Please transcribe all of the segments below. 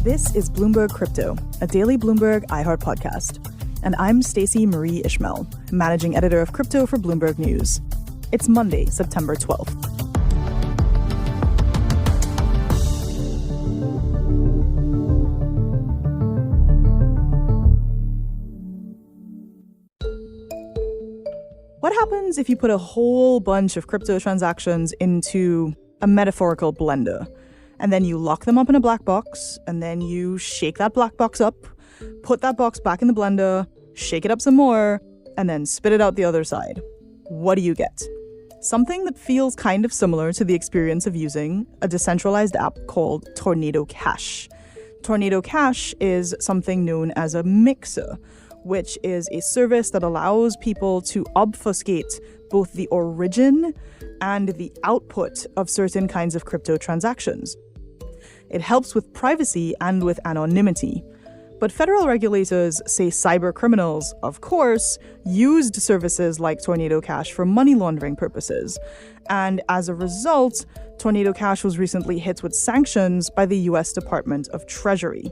This is Bloomberg Crypto, a daily Bloomberg iHeart podcast. And I'm Stacey Marie Ishmael, managing editor of crypto for Bloomberg News. It's Monday, September 12th. What happens if you put a whole bunch of crypto transactions into a metaphorical blender, and then you lock them up in a black box, and then you shake that black box up, put that box back in the blender, shake it up some more, and then spit it out the other side? What do you get? Something that feels kind of similar to the experience of using a decentralized app called Tornado Cash. Tornado Cash is something known as a mixer, which is a service that allows people to obfuscate both the origin and the output of certain kinds of crypto transactions. It helps with privacy and with anonymity. But federal regulators say cyber criminals, of course, used services like Tornado Cash for money laundering purposes. And as a result, Tornado Cash was recently hit with sanctions by the U.S. Department of Treasury.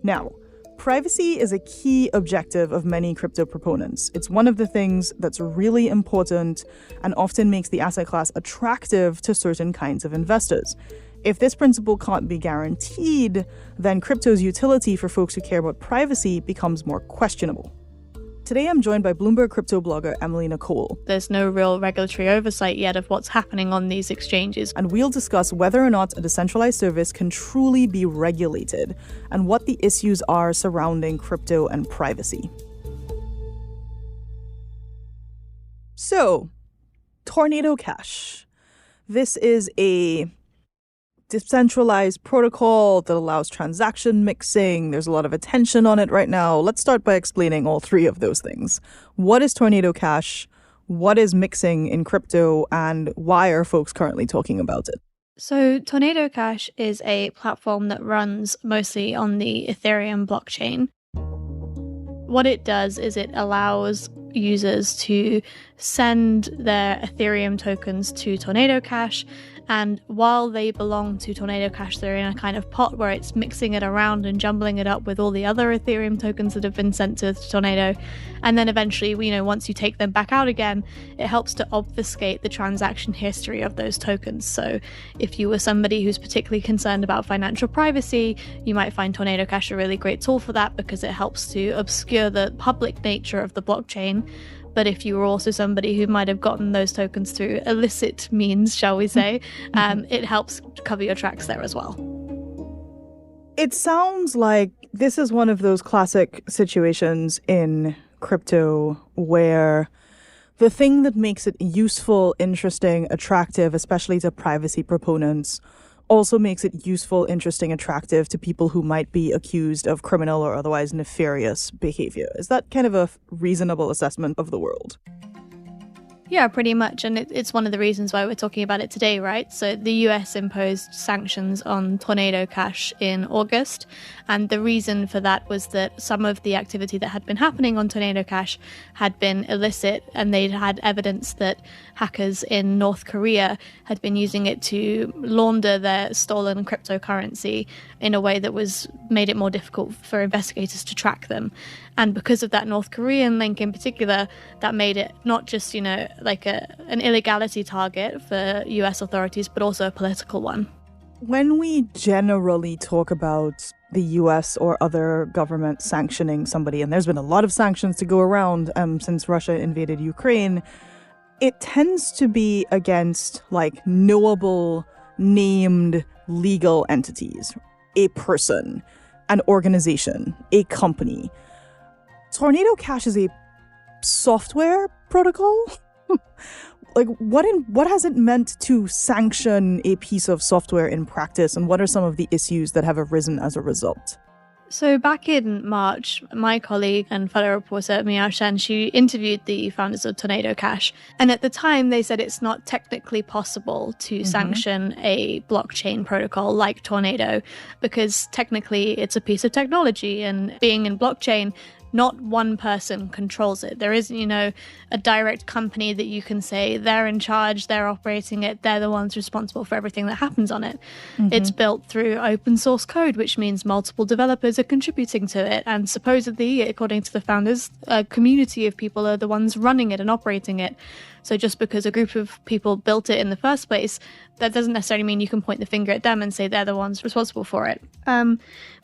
Now, privacy is a key objective of many crypto proponents. It's one of the things that's really important and often makes the asset class attractive to certain kinds of investors. If this principle can't be guaranteed, then crypto's utility for folks who care about privacy becomes more questionable. Today I'm joined by Bloomberg crypto blogger Emily Nicolle. There's no real regulatory oversight yet of what's happening on these exchanges. And we'll discuss whether or not a decentralized service can truly be regulated and what the issues are surrounding crypto and privacy. So, Tornado Cash. This is a decentralized protocol that allows transaction mixing. There's a lot of attention on it right now. Let's start by explaining all three of those things. What is Tornado Cash? What is mixing in crypto? And why are folks currently talking about it? So Tornado Cash is a platform that runs mostly on the Ethereum blockchain. What it does is it allows users to send their Ethereum tokens to Tornado Cash, and while they belong to Tornado Cash, they're in a kind of pot where it's mixing it around and jumbling it up with all the other Ethereum tokens that have been sent to Tornado. And then eventually, once you take them back out again, it helps to obfuscate the transaction history of those tokens. So if you were somebody who's particularly concerned about financial privacy, you might find Tornado Cash a really great tool for that because it helps to obscure the public nature of the blockchain. But if you were also somebody who might have gotten those tokens through illicit means, shall we say, it helps cover your tracks there as well. It sounds like this is one of those classic situations in crypto where the thing that makes it useful, interesting, attractive, especially to privacy proponents, also makes it useful, interesting, attractive to people who might be accused of criminal or otherwise nefarious behavior. Is that kind of a reasonable assessment of the world? Yeah, pretty much. And it's one of the reasons why we're talking about it today, right? So the US imposed sanctions on Tornado Cash in August. And the reason for that was that some of the activity that had been happening on Tornado Cash had been illicit, and they'd had evidence that hackers in North Korea had been using it to launder their stolen cryptocurrency in a way that made it more difficult for investigators to track them. And because of that North Korean link in particular, that made it not just, like an illegality target for US authorities, but also a political one. When we generally talk about the US or other government sanctioning somebody, and there's been a lot of sanctions to go around since Russia invaded Ukraine, it tends to be against like knowable, named legal entities, a person, an organization, a company. Tornado Cash is a software protocol? Like, what has it meant to sanction a piece of software in practice, and what are some of the issues that have arisen as a result? So back in March, my colleague and fellow reporter Mia Shen, she interviewed the founders of Tornado Cash. And at the time, they said it's not technically possible to sanction a blockchain protocol like Tornado because technically it's a piece of technology. And being in blockchain, not one person controls it. There isn't, a direct company that you can say they're in charge, they're operating it, they're the ones responsible for everything that happens on it. It's built through open source code, which means multiple developers are contributing to it. And supposedly, according to the founders, a community of people are the ones running it and operating it. So just because a group of people built it in the first place, that doesn't necessarily mean you can point the finger at them and say they're the ones responsible for it.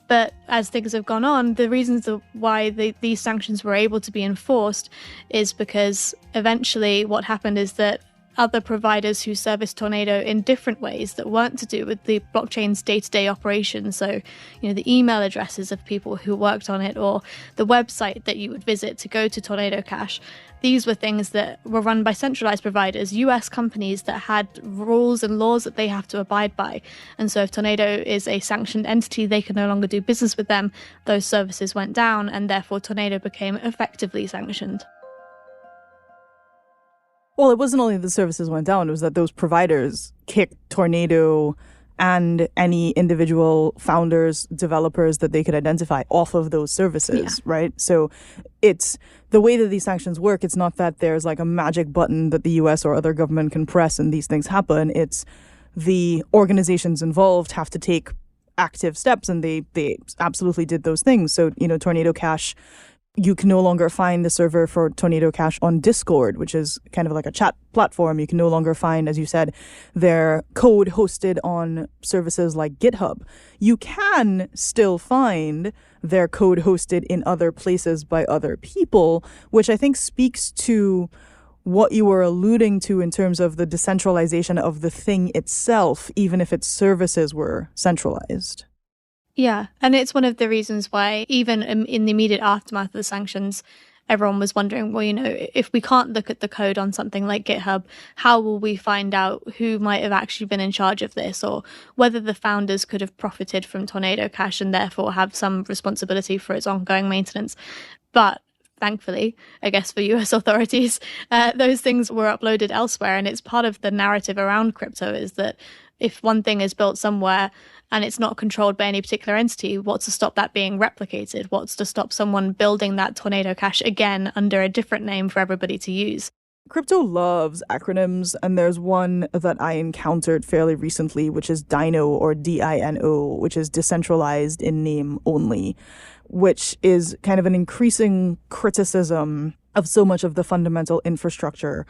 But as things have gone on, the reasons why these sanctions were able to be enforced is because eventually what happened is that other providers who service Tornado in different ways that weren't to do with the blockchain's day-to-day operations, so the email addresses of people who worked on it or the website that you would visit to go to Tornado Cash, these were things that were run by centralized providers, US companies that had rules and laws that they have to abide by. And so if Tornado is a sanctioned entity, they can no longer do business with them. Those services went down, and therefore Tornado became effectively sanctioned. Well, it wasn't only the services went down, it was that those providers kicked Tornado and any individual founders, developers that they could identify off of those services, right? So it's the way that these sanctions work. It's not that there's like a magic button that the US or other government can press and these things happen. It's the organizations involved have to take active steps, and they absolutely did those things. So, Tornado Cash, you can no longer find the server for Tornado Cash on Discord, which is kind of like a chat platform. You can no longer find, as you said, their code hosted on services like GitHub. You can still find their code hosted in other places by other people, which I think speaks to what you were alluding to in terms of the decentralization of the thing itself, even if its services were centralized. Yeah, and it's one of the reasons why even in the immediate aftermath of the sanctions, everyone was wondering, well, if we can't look at the code on something like GitHub, how will we find out who might have actually been in charge of this, or whether the founders could have profited from Tornado Cash and therefore have some responsibility for its ongoing maintenance? But thankfully, I guess for US authorities, those things were uploaded elsewhere, and it's part of the narrative around crypto is that if one thing is built somewhere and it's not controlled by any particular entity, what's to stop that being replicated? What's to stop someone building that Tornado Cash again under a different name for everybody to use? Crypto loves acronyms, and there's one that I encountered fairly recently, which is DINO, or DINO, which is decentralized in name only, which is kind of an increasing criticism of so much of the fundamental infrastructure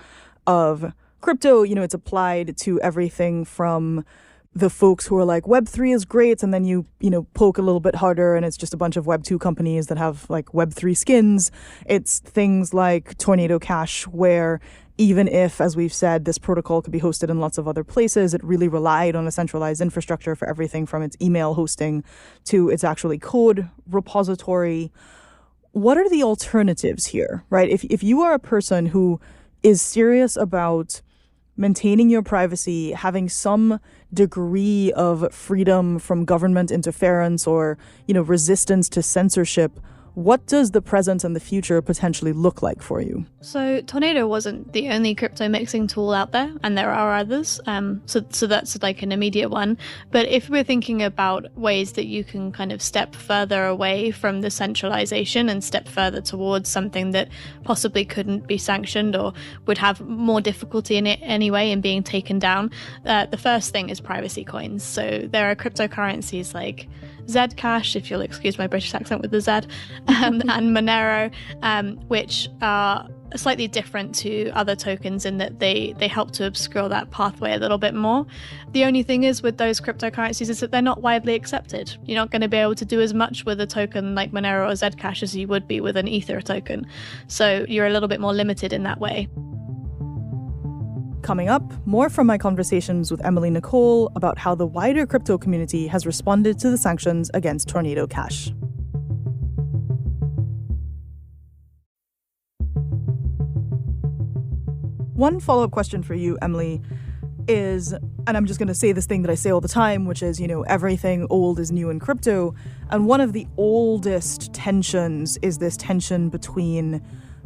of crypto. It's applied to everything from the folks who are like Web3 is great, and then you poke a little bit harder and it's just a bunch of Web2 companies that have like Web3 skins. It's things like Tornado Cash, where even if, as we've said, this protocol could be hosted in lots of other places, it really relied on a centralized infrastructure for everything from its email hosting to its actually code repository. What are the alternatives here, right? If you are a person who is serious about maintaining your privacy, having some degree of freedom from government interference or, resistance to censorship, what does the present and the future potentially look like for you? So Tornado wasn't the only crypto mixing tool out there, and there are others. So that's like an immediate one. But if we're thinking about ways that you can kind of step further away from the centralization and step further towards something that possibly couldn't be sanctioned or would have more difficulty in it anyway in being taken down, the first thing is privacy coins. So there are cryptocurrencies like Zcash, if you'll excuse my British accent with the Z, and Monero, which are slightly different to other tokens in that they help to obscure that pathway a little bit more. The only thing is with those cryptocurrencies is that they're not widely accepted. You're not going to be able to do as much with a token like Monero or Zcash as you would be with an Ether token. So you're a little bit more limited in that way. Coming up, more from my conversations with Emily Nicolle about how the wider crypto community has responded to the sanctions against Tornado Cash. One follow-up question for you, Emily, is, and I'm just going to say this thing that I say all the time, which is, everything old is new in crypto. And one of the oldest tensions is this tension between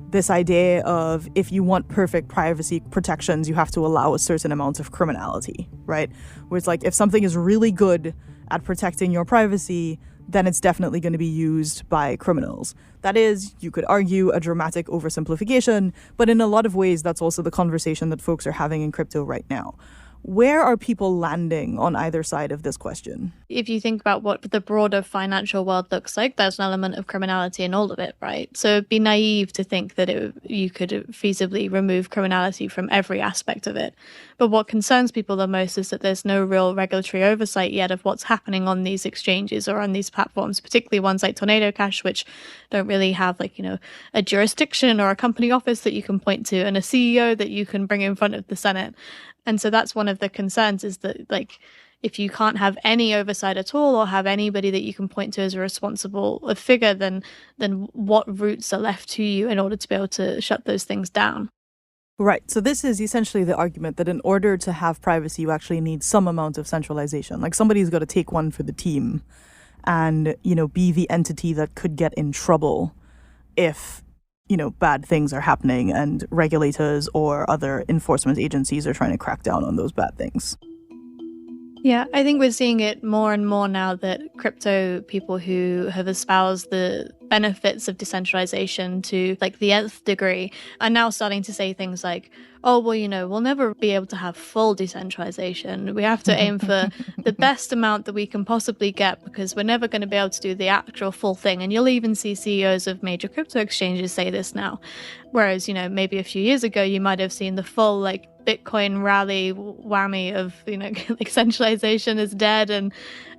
this idea of if you want perfect privacy protections, you have to allow a certain amount of criminality, right? Where it's like if something is really good at protecting your privacy, then it's definitely going to be used by criminals. That is, you could argue, a dramatic oversimplification, but in a lot of ways, that's also the conversation that folks are having in crypto right now. Where are people landing on either side of this question? If you think about what the broader financial world looks like, there's an element of criminality in all of it, right? So it'd be naive to think that you could feasibly remove criminality from every aspect of it. But what concerns people the most is that there's no real regulatory oversight yet of what's happening on these exchanges or on these platforms, particularly ones like Tornado Cash, which don't really have a jurisdiction or a company office that you can point to and a CEO that you can bring in front of the Senate. And so that's one of the concerns, is that if you can't have any oversight at all or have anybody that you can point to as a responsible figure, then what routes are left to you in order to be able to shut those things down? Right. So this is essentially the argument that in order to have privacy, you actually need some amount of centralization. Like somebody's got to take one for the team and, be the entity that could get in trouble if bad things are happening and regulators or other enforcement agencies are trying to crack down on those bad things. Yeah, I think we're seeing it more and more now that crypto people who have espoused the benefits of decentralization to the nth degree are now starting to say things like, oh, well, we'll never be able to have full decentralization. We have to aim for the best amount that we can possibly get because we're never going to be able to do the actual full thing. And you'll even see CEOs of major crypto exchanges say this now. Whereas, maybe a few years ago, you might have seen the full Bitcoin rally whammy of, centralization is dead and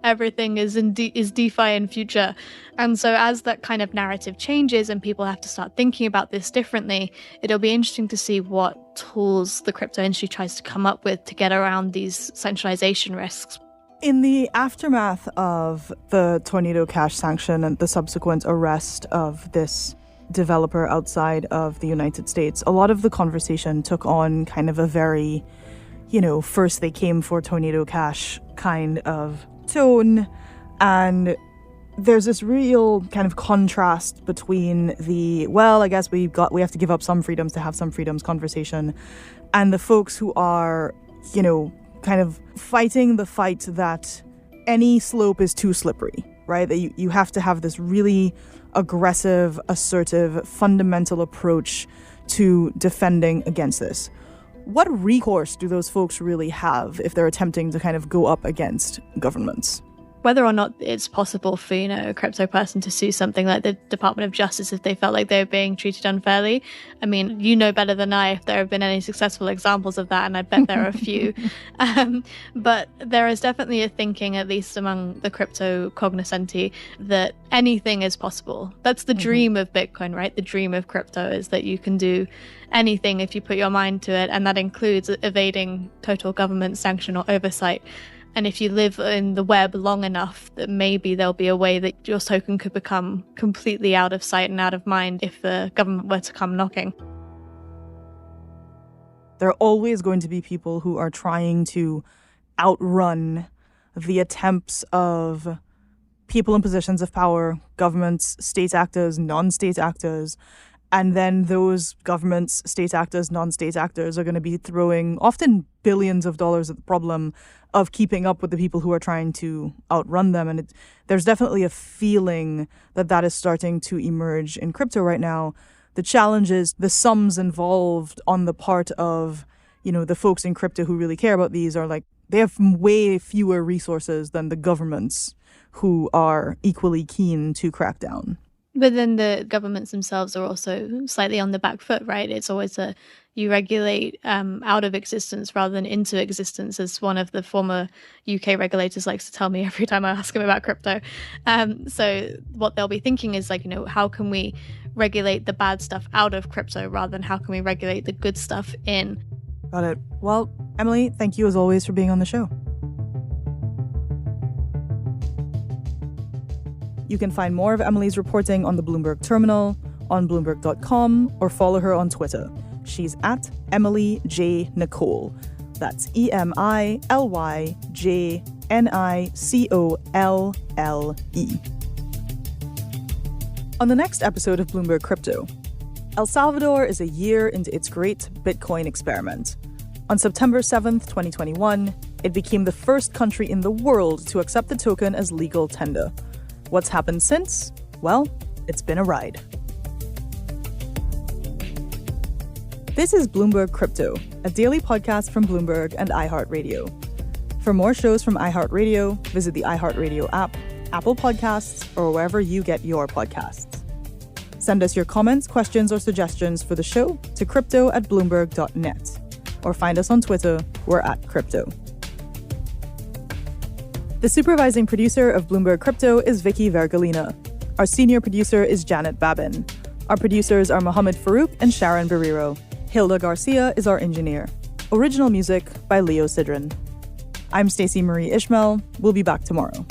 everything is DeFi in future. And so as that kind of narrative changes and people have to start thinking about this differently, it'll be interesting to see what tools the crypto industry tries to come up with to get around these centralization risks. In the aftermath of the Tornado Cash sanction and the subsequent arrest of this developer outside of the United States, a lot of the conversation took on kind of a very, first they came for Tornado Cash kind of tone. And there's this real kind of contrast between the, I guess we have to give up some freedoms to have some freedoms conversation, and the folks who are, kind of fighting the fight that any slope is too slippery, right? That you have to have this really aggressive, assertive, fundamental approach to defending against this. What recourse do those folks really have if they're attempting to kind of go up against governments? Whether or not it's possible for, a crypto person to sue something like the Department of Justice if they felt like they were being treated unfairly. I mean, you know better than I if there have been any successful examples of that, and I bet there are a few. But there is definitely a thinking, at least among the crypto cognoscenti, that anything is possible. That's the dream of Bitcoin, right? The dream of crypto is that you can do anything if you put your mind to it, and that includes evading total government sanction or oversight. And if you live in the web long enough, that maybe there'll be a way that your token could become completely out of sight and out of mind if the government were to come knocking. There are always going to be people who are trying to outrun the attempts of people in positions of power, governments, state actors, non-state actors. And then those governments, state actors, non-state actors are going to be throwing often billions of dollars at the problem of keeping up with the people who are trying to outrun them. And there's definitely a feeling that is starting to emerge in crypto right now. The challenge is the sums involved on the part of, the folks in crypto who really care about these are they have way fewer resources than the governments who are equally keen to crack down. But then the governments themselves are also slightly on the back foot, right? It's always you regulate out of existence rather than into existence, as one of the former UK regulators likes to tell me every time I ask him about crypto. So what they'll be thinking is how can we regulate the bad stuff out of crypto rather than how can we regulate the good stuff in? Got it. Well, Emily, thank you as always for being on the show. You can find more of Emily's reporting on the Bloomberg terminal, on Bloomberg.com, or follow her on Twitter. She's at Emily J. Nicolle. That's EMILYJNICOLLE. On the next episode of Bloomberg Crypto, El Salvador is a year into its great Bitcoin experiment. On September 7th, 2021, it became the first country in the world to accept the token as legal tender. What's happened since? Well, it's been a ride. This is Bloomberg Crypto, a daily podcast from Bloomberg and iHeartRadio. For more shows from iHeartRadio, visit the iHeartRadio app, Apple Podcasts, or wherever you get your podcasts. Send us your comments, questions, or suggestions for the show to crypto@bloomberg.net, or find us on Twitter, we're @crypto. The supervising producer of Bloomberg Crypto is Vicky Vergolina. Our senior producer is Janet Babin. Our producers are Mohammed Farouk and Sharon Barrero. Hilda Garcia is our engineer. Original music by Leo Sidran. I'm Stacey Marie Ishmael. We'll be back tomorrow.